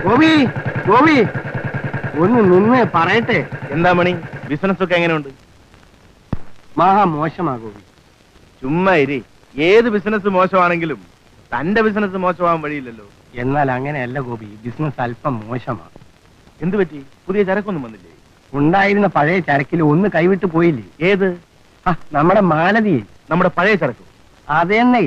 ഗോപി ഗോപി ഒന്ന് നിന്ന് പറയട്ടെ. എന്താ മണി, ബിസിനസ് ഒക്കെ എങ്ങനെയുണ്ട്? മഹാ മോശമാ ഗോപി. ചുമ്മാ ഇരി. ഏത് ബിസിനസ് മോശമാണെങ്കിലും തന്റെ ബിസിനസ് മോശമാവാൻ വഴിയില്ലല്ലോ. എന്നാൽ അങ്ങനെയല്ല ഗോപി, ബിസിനസ് അല്പം മോശമാ. എന്തു പറ്റി? പുതിയ ചരക്കൊന്നും വന്നില്ലേ? ഉണ്ടായിരുന്ന പഴയ ചരക്കിൽ ഒന്ന് കൈവിട്ട് പോയില്ലേ? ഏത്? നമ്മുടെ മാലതി. നമ്മുടെ പഴയ ചരക്ക്? അതെന്നെ,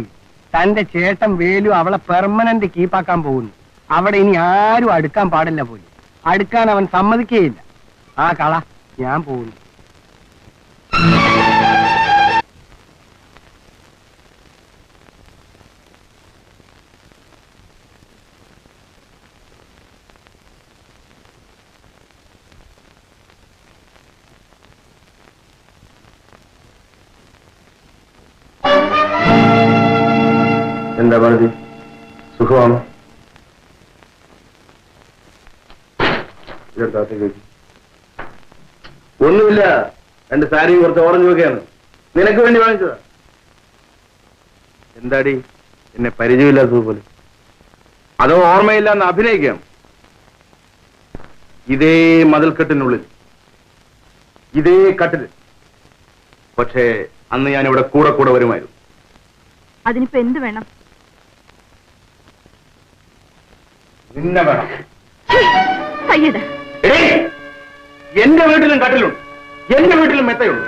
തന്റെ ചേട്ടൻ വേലു അവളെ പെർമനന്റ് കീപ്പാക്കാൻ പോകുന്നു. അവിടെ ഇനി ആരും അടുക്കാൻ പാടില്ല പോലും. അടുക്കാൻ അവൻ സമ്മതിക്കുകയില്ല. ആ കള ഞാൻ പോകുന്നു. എന്താ പറഞ്ഞത്? സുഖമാണ്. ഒന്നുമില്ല, രണ്ട് സാരിയും കുറച്ച് ഓറഞ്ച് ഒക്കെയാണ്. നിനക്ക് വേണ്ടി വാങ്ങിച്ചതാ. എന്താടി എന്നെ പരിചയമില്ലാത്തതുപോലെ? അതോ ഓർമ്മയില്ലാന്ന് അഭിനയിക്കാം? ഇതേ മതിൽക്കെട്ടിനുള്ളിൽ, ഇതേ കട്ടില്. പക്ഷേ അന്ന് ഞാനിവിടെ കൂടെ കൂടെ വരുമായിരുന്നു. അതിനിപ്പോ എന്ത് വേണം? നിന്നെ വേണം. എന്റെ വീട്ടിലും കട്ടിലുണ്ട്, എന്റെ വീട്ടിലും മെത്തയുണ്ട്,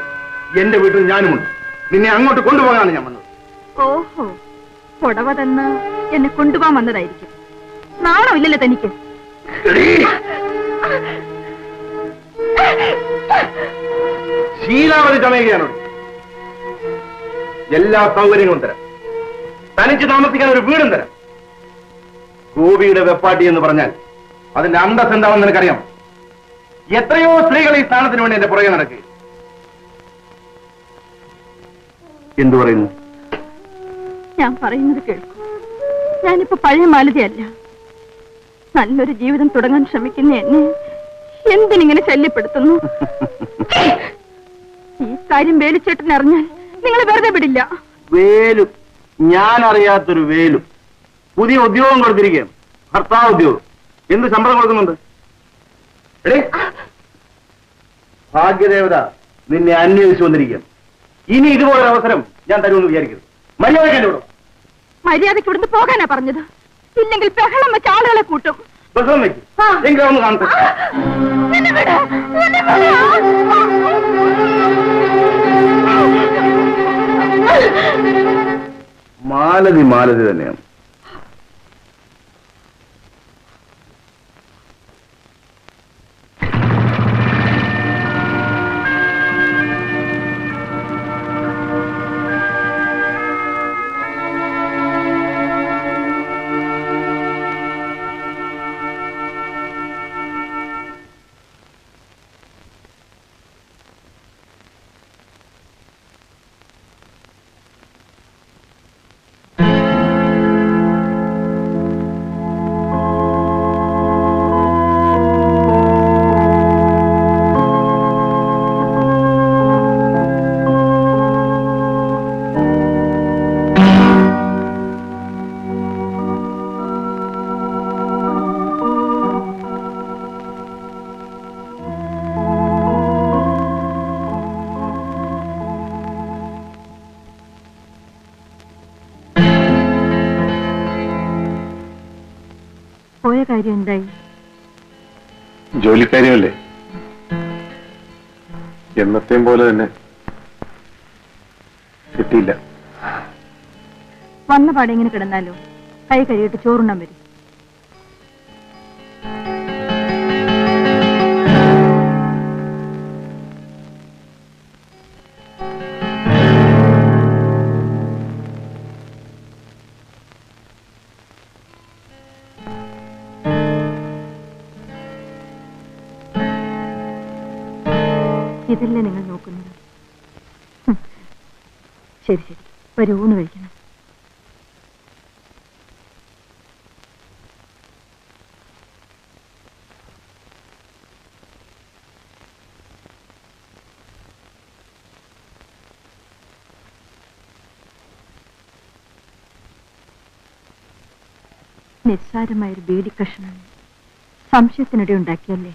എന്റെ വീട്ടിൽ ഞാനുമുണ്ട്. നിന്നെ അങ്ങോട്ട് കൊണ്ടുപോകാനാണ് ഞാൻ വന്നത്. ഓഹോ, പുടവ തന്ന് എന്നെ കൊണ്ടുപോകാൻ വന്നതായിരിക്കും. നാണോ ഇല്ലല്ലോ തനിക്ക്? ശീലാവധി ചമയുകയാണോ? എല്ലാ സൗകര്യങ്ങളും തരാം. തനിച്ച് താമസിക്കാൻ ഒരു വീടും തരാം. ഗോപിയുടെ വെപ്പാട്ടി എന്ന് പറഞ്ഞാൽ അതിന്റെ അന്തസ് എന്താണെന്ന് നിനക്കറിയാം. എത്രയോ സ്ത്രീകൾ ഈ സ്ഥാനത്തിന് വേണ്ടി എന്റെ പുറകെ നടക്കുക. എന്തു പറയുന്നു? ഞാൻ പറയുന്നത് കേൾക്കൂ. ഞാനിപ്പോ പഴയ മാലതിയല്ല. നല്ലൊരു ജീവിതം തുടങ്ങാൻ ശ്രമിക്കുന്ന എന്നെ എന്തിനിങ്ങനെ ശല്യപ്പെടുത്തുന്നു? ഈ കാര്യം വേലുച്ചേട്ടൻ അറിഞ്ഞാൽ നിങ്ങൾ വെറുതെ വിടില്ല. വേലു? ഞാൻ അറിയാത്തൊരു വേലു പുതിയ ഉദ്യോഗം കൊടുത്തിരിക്കുകയാണ്. ഭർത്താവ് ഉദ്യോഗം. എന്ത് ശമ്പളം കൊടുക്കുന്നുണ്ട്? ഭാഗ്യദേവത നിന്നെ അന്വേഷിച്ചു വന്നിരിക്കുകയാണ്. ഇനി ഇതുപോലൊരു അവസരം ഞാൻ തരുമെന്ന് വിചാരിക്കരുത്. മര്യാദ മര്യാദയ്ക്ക് ഇവിടുന്ന് പോകാനാ പറഞ്ഞത്. ഇല്ലെങ്കിൽ ബഹളം വെച്ച് ആളുകളെ കൂട്ടും. ബഹളം വെക്കും. എങ്കിലും ഒന്ന് കാണട്ടെ. മാലതി മാലതി തന്നെയാണ്. പോയ കാര്യം എന്തായി? ജോലിക്കാര്യമല്ലേ, എന്നത്തെയും പോലെ തന്നെ കിട്ടിയില്ല. വന്ന പാടെ ഇങ്ങനെ കിടന്നാലോ? കൈ കഴിയിട്ട് ചോറുണ്ണാൻ വരും. ഇതല്ലേ നിങ്ങൾ നോക്കുന്നത്? ശരി ശരി, ഒരു ഊണ് കഴിക്കണം. നിസ്സാരമായൊരു ബീഡി കഷ്ണം സംശയത്തിനിടെ ഉണ്ടാക്കിയല്ലേ?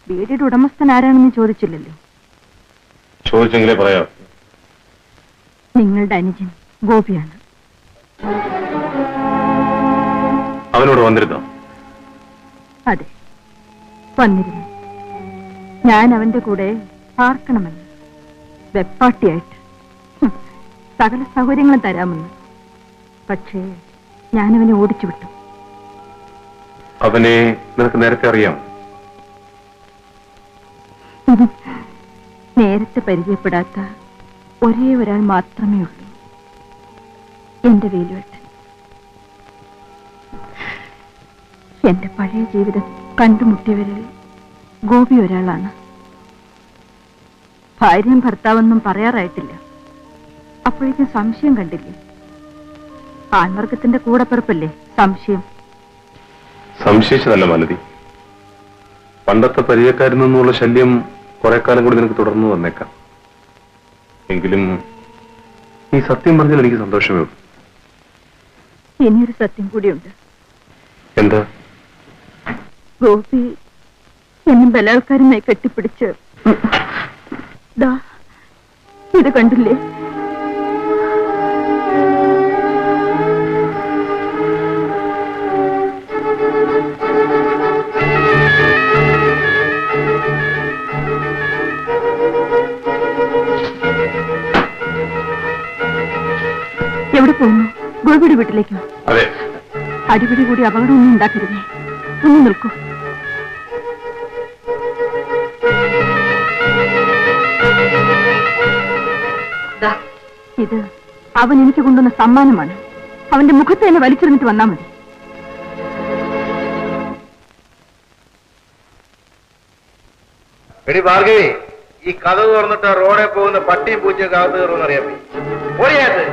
വീടിന്റെ ഉടമസ്ഥൻ ആരാണെന്ന് ചോദിച്ചില്ലല്ലോ. ചോദിച്ചെങ്കിലേ പറയാം. നിങ്ങളുടെ അനുജൻ ഗോപിയാണ്. അവനോട് വന്നിരുന്നോ? അതെ, വന്നിരുന്നു. ഞാൻ അവന്റെ കൂടെ പാർക്കണമെന്ന്, വെപ്പാട്ടിയായിട്ട്. സകല സൗകര്യങ്ങളും തരാമെന്ന്. പക്ഷേ ഞാനവനെ ഓടിച്ചു വിട്ടു. അവനെ നിനക്ക് നേരത്തെ അറിയാം? നേരത്തെ പരിചയപ്പെടാത്ത ഒരേ ഒരാൾ മാത്രമേ ഉള്ളൂ, എന്റെ വേലുവേട്ടൻ. എന്റെ പഴയ ജീവിതം കണ്ടുമുട്ടിയവരിൽ ഗോപി ഒരാളാണ്. ഭാര്യയും ഭർത്താവൊന്നും പറയാറായിട്ടില്ല. അപ്പോഴേക്കും സംശയം കണ്ടില്ലേ? ആൺവർഗത്തിന്റെ കൂടപ്പിറപ്പല്ലേ സംശയം. സംശയിച്ചതല്ല മാലതി, പണ്ടത്തെ പരിചയക്കാരിൽ നിന്നുള്ള ശല്യം കുറെ കാലം കൂടി നിനക്ക് തുടർന്നു വന്നേക്കാം. എങ്കിലും ഈ സത്യം പറഞ്ഞാൽ എനിക്ക് സന്തോഷമേ ഉള്ളൂ. ഇനിയൊരു സത്യം കൂടിയുണ്ട്. എന്താ? ഗോപി എന്നെ ബലാത്കാരമായി കെട്ടിപ്പിടിച്ച് ഇത് കണ്ടില്ലേ? എവിടെ പോകുന്നു? ഗോപിയുടെ വീട്ടിലേക്കോ? അതെ. അടിപിടി കൂടി അപകടമൊന്നും ഉണ്ടാക്കരുതേ. ഒന്ന് നിൽക്കൂ. ഇത് അവൻ എനിക്ക് കൊണ്ടുവന്ന സമ്മാനമാണ്. അവന്റെ മുഖത്ത് തന്നെ വലിച്ചെറിഞ്ഞിട്ട് വന്നാ മതി. എടി ഭാർഗവി, ഈ കഥ തുറന്നിട്ട് റോഡിൽ പോകുന്ന പട്ടിയും പൂച്ചയും കാത്തു കയറുമെന്ന് അറിയാമോ? ഓടിയാത്ത്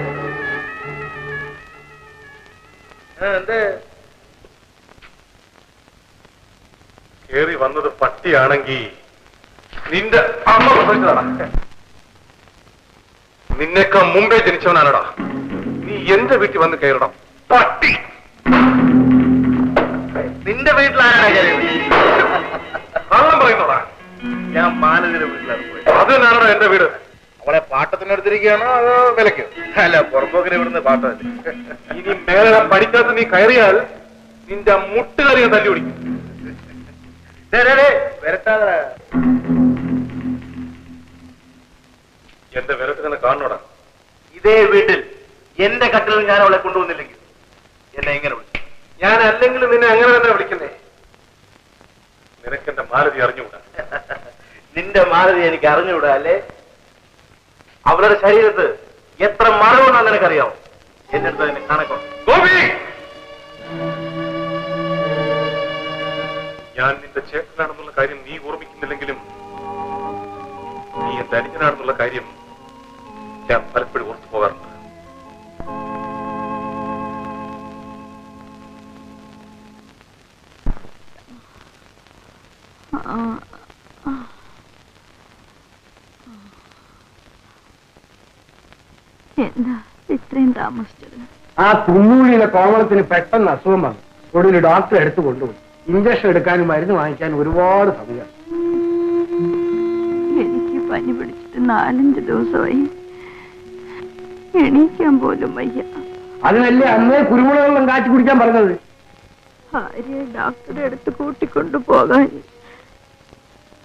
എന്ത് കേറി വന്നത് പട്ടിയാണെങ്കിൽ നിന്റെ അമ്മ പ്രസവിച്ചതാണ്. നിന്നെക്കാ മുമ്പേ ജനിച്ചവനാണടാ. നീ എന്റെ വീട്ടിൽ വന്ന് കയറണം പട്ടി. നിന്റെ വീട്ടിലാരാണ് കള്ളം പറയുന്നോടാ? ഞാൻ മാനവിന്റെ വീട്ടിലാണ് പോയത്. അത് തന്നെയാണോ എന്റെ വീട്? അവളെ പാട്ടത്തിനെടുത്തിരിക്കുകയാണോ അതോ വിലക്കോ? അല്ല, പുറമ്പോക്കിനെ ഇവിടുന്ന് പാട്ടം. ഇനി മേലെ പഠിക്കാത്ത നീ കയറിയാൽ നിന്റെ മുട്ടുകാരി ഞാൻ തല്ലി പിടിക്കും. വരട്ടാതെ എന്റെ വിരട്ട് തന്നെ കാണണോടാ. ഇതേ വീട്ടിൽ എന്റെ കട്ടിൽ ഞാൻ അവളെ കൊണ്ടുവന്നില്ലെങ്കിൽ എന്നെ എങ്ങനെ വിളിക്കും? ഞാൻ അല്ലെങ്കിൽ നിന്നെ അങ്ങനെ തന്നെ വിളിക്കുന്നേ. നിനക്ക് എന്റെ മാലതി അറിഞ്ഞുകൂടാ. നിന്റെ മാലതി എനിക്ക് അറിഞ്ഞുകൂടാ അല്ലേ? അവളുടെ ശരീരത്ത് എത്ര മറവുണ്ടെന്ന് നിനക്കറിയാമോ? എന്റെ അടുത്ത് തന്നെ കണക്കോ? ഗോപി, ഞാൻ നിന്റെ ചേട്ടനാണെന്നുള്ള കാര്യം നീ ഓർമ്മിക്കുന്നില്ലെങ്കിലും നീ എന്റെ അനുജനാണെന്നുള്ള കാര്യം ഞാൻ പലപ്പോഴും ഓർത്തു പോകാറുണ്ട്. എന്താ ഇത്രയും താമസിച്ചത്? ആ കുഞ്ഞുള്ളിയിലെ കോമളത്തിന് പെട്ടെന്ന് അസുഖം വന്നു. ഒടുവിൽ ഡോക്ടറെ എടുത്തു കൊണ്ടുപോയി. ഇഞ്ചക്ഷൻ എടുക്കാനും മരുന്ന് വാങ്ങിക്കാനും ഒരുപാട് സമയം. എനിക്ക് പനി പിടിച്ചിട്ട് 4-5 ദിവസമായി. എണീക്കാൻ പോലും വയ്യ. അതിനല്ലേ അന്നേ കുരുമുളക് വെള്ളം കാച്ചി കുടിക്കാൻ പറഞ്ഞത്? ഭാര്യയെ ഡോക്ടറെ അടുത്ത് കൂട്ടിക്കൊണ്ടു പോകാൻ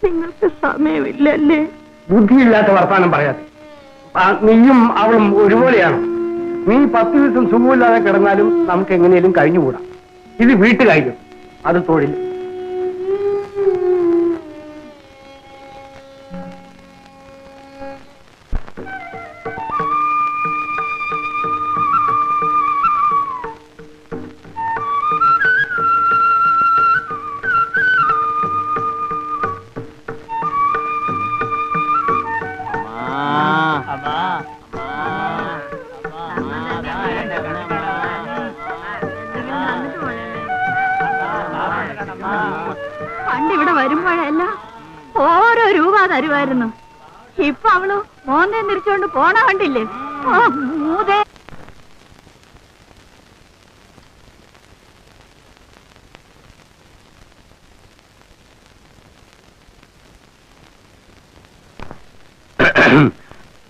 നിങ്ങൾക്ക് സമയമില്ലല്ലേ? ബുദ്ധിയില്ലാത്ത വർത്താനം പറയാതെ. നീയും അവളും ഒരുപോലെയാണ്. നീ 10 ദിവസം സുഖമില്ലാതെ കിടന്നാലും നമുക്ക് എങ്ങനെയും കഴിഞ്ഞുകൂടാ. ഇത് വീട്ടുകാര്യം, അത് തൊഴിൽ. പണ്ടിവിടെ വരുമ്പോഴെല്ലാം ഓരോ രൂപ തരുമായിരുന്നു. ഇപ്പൊ അവള് മോന്തേ തിരിച്ചുകൊണ്ട് പോണ കണ്ടില്ലേ? മൂതേ.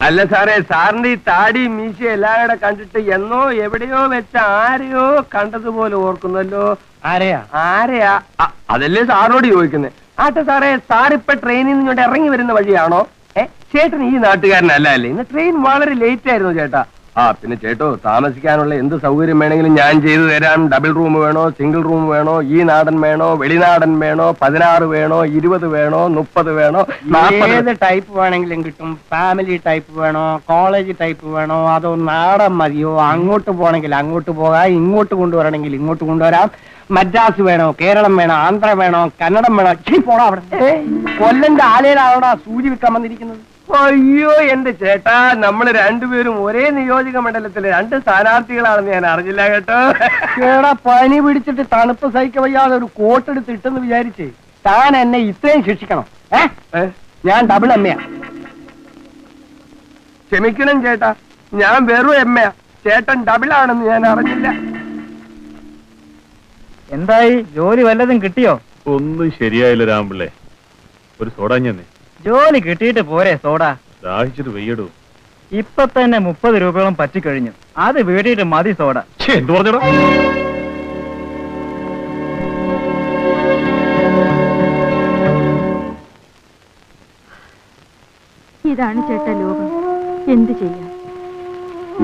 അല്ല സാറേ, സാറിന്റെ ഈ താടി മീശ എല്ലാവരുടെ കണ്ടിട്ട് എന്നോ എവിടെയോ വെച്ച ആരെയോ കണ്ടതുപോലെ ഓർക്കുന്നല്ലോ. ആരെയാ അതല്ലേ സാറിനോട് ചോദിക്കുന്നത്. ആട്ടെ സാറേ, സാറിപ്പ ട്രെയിനിൽ നിന്ന് ഇങ്ങോട്ട് ഇറങ്ങി വരുന്ന വഴിയാണോ? ചേട്ടൻ ഈ നാട്ടുകാരനല്ല അല്ലേ? ഇന്ന് ട്രെയിൻ വളരെ ലേറ്റ് ആയിരുന്നു ചേട്ടാ. പിന്നെ ചേട്ടോ, താമസിക്കാനുള്ള എന്ത് സൗകര്യം വേണമെങ്കിലും ഞാൻ ചെയ്തു തരാം. ഡബിൾ റൂം വേണോ, സിംഗിൾ റൂം വേണോ, ഈ നാടൻ വേണോ, വെളിനാടൻ വേണോ, 16 വേണോ, 20 വേണോ, 30 വേണോ, ഏത് ടൈപ്പ് വേണമെങ്കിലും കിട്ടും. ഫാമിലി ടൈപ്പ് വേണോ, കോളേജ് ടൈപ്പ് വേണോ, അതോ നാടൻ മതിയോ? അങ്ങോട്ട് പോകണമെങ്കിൽ അങ്ങോട്ട് പോകാം, ഇങ്ങോട്ട് കൊണ്ടുവരണമെങ്കിൽ ഇങ്ങോട്ട് കൊണ്ടുവരാം. മദ്രാസ് വേണോ, കേരളം വേണോ, ആന്ധ്ര വേണോ, കന്നഡം വേണോ? പോടാ അവിടെ. കൊല്ലന്റെ ആലയിലാണോടാ സൂചി വിൽക്കാൻ വന്നിരിക്കുന്നത്? അയ്യോ എന്റെ ചേട്ടാ, നമ്മള് രണ്ടുപേരും ഒരേ നിയോജക മണ്ഡലത്തിലെ 2 സ്ഥാനാർത്ഥികളാണെന്ന് ഞാൻ അറിഞ്ഞില്ല കേട്ടോ. ചേട്ടാ, പനി പിടിച്ചിട്ട് തണുപ്പ് സഹിക്ക വയ്യാതെ ഒരു കോട്ടെടുത്ത് ഇട്ടെന്ന് വിചാരിച്ചേ താൻ എന്നെ ഇത്രയും ശിക്ഷിക്കണം? ഞാൻ ഡബിൾ എമ്മയാ. ക്ഷമിക്കണം ചേട്ടാ, ഞാൻ വെറും എമ്മയാ. ചേട്ടൻ ഡബിൾ ആണെന്ന് ഞാൻ അറിഞ്ഞില്ല. എന്തായി, ജോലി വല്ലതും കിട്ടിയോ? ഒന്നും ശരിയായില്ല രാമ്പിള്ളേ. ഒരു സോഡ ഞാൻ. ജോലി കിട്ടിയിട്ട് പോരെ സോഡ? ദാഹിച്ചിട്ട് വെയ്യടൂ. ഇപ്പൊ തന്നെ 30 രൂപയോളം പറ്റിക്കഴിഞ്ഞു. അത് വീട്ടിട്ട് മതി സോഡ. എന്ത് പറഞ്ഞടാ? ഇതാണ് ചേട്ടാ ലോകം. എന്ത് ചെയ്യാം?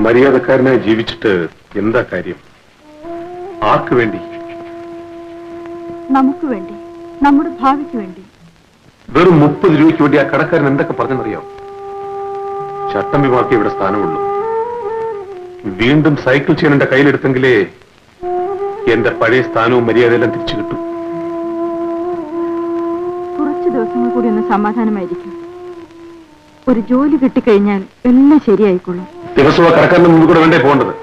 മര്യാദക്കാരനായി ജീവിച്ചിട്ട് എന്താ കാര്യം? ആർക്ക് വേണ്ടി? നമുക്ക് വേണ്ടി, നമ്മുടെ ഭാവിക്ക് വേണ്ടി. വെറും 30 രൂപയ്ക്ക് വേണ്ടി ആ കടക്കാരൻ എന്തൊക്കെ പറഞ്ഞെന്നറിയാം? ചട്ടമ്പിമാർക്ക് ഇവിടെ സ്ഥാനമുള്ളൂ. വീണ്ടും സൈക്കിൾ ചെയ്യാൻ എന്റെ കയ്യിലെടുത്തെങ്കിലേ എന്റെ പഴയ സ്ഥാനവും മര്യാദയെല്ലാം തിരിച്ചു കിട്ടും. കുറച്ചു ദിവസങ്ങൾ കൂടി ഒന്ന് സമാധാനമായിരിക്കും. ഒരു ജോലി കിട്ടിക്കഴിഞ്ഞാൽ എല്ലാം ശരിയായിക്കൊള്ളും. ദിവസവും ആ കടക്കാരന്റെ മുമ്പിൽ കൂടെ വേണ്ടേ പോകേണ്ടത്?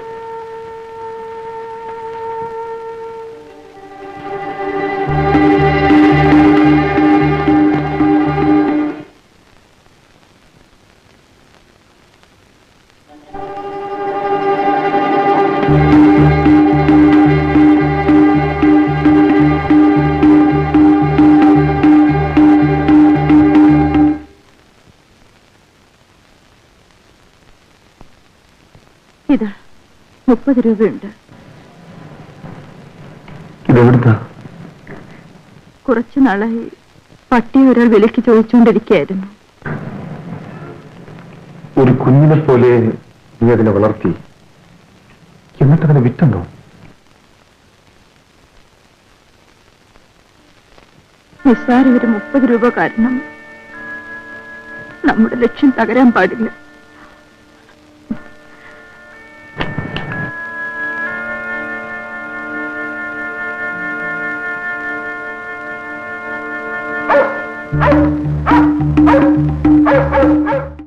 ഇതാ 30 രൂപയുണ്ട്. ഇതെവിടുത്താ? കുറച്ചു നാളായി പട്ടി ഒരാൾ വിലക്ക് ചോദിച്ചുകൊണ്ടിരിക്കുകയായിരുന്നു. ഒരു കുഞ്ഞിനെ പോലെ നീ അതിനെ വളർത്തി, എന്നിട്ട് അതിനെ വിറ്റുണ്ടോ? നിസ്സാര ഒരു 30 രൂപ കാരണം നമ്മുടെ ലക്ഷ്യം തകരാൻ പാടില്ല. Oh!